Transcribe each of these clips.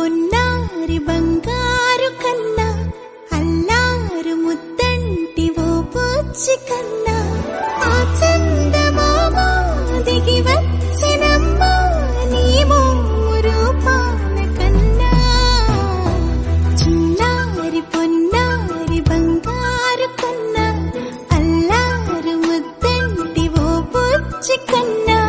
పొన్నారి బంగారు కన్నా అల్లారు ముద్దంటి ఓ బుజ్జి కన్నా ఆ చందమామ దిగి వచ్చినమ్మా నీ మోరు పాల కన్నా చిన్నారి పొన్నారి బంగారు కన్నా అల్లారు ముద్దంటి ఓ బుజ్జి కన్నా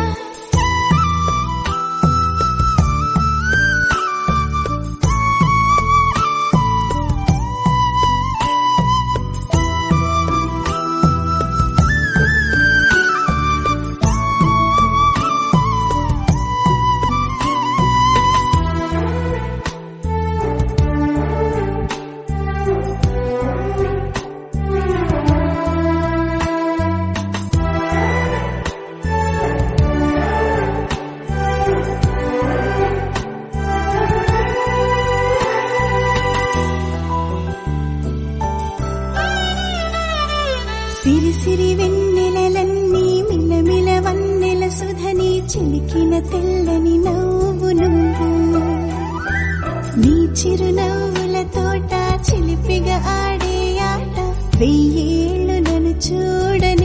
సిరి సిరి వెన్నెలలన్నీ మిలమిల వన్నెల సుధని చిలికిన తెల్లని నవ్వు నువ్వు నీ చిరునవ్వుల తోట చిలిపిగా ఆడే ఆట వెయ్యేళ్ళు నన్ను చూడని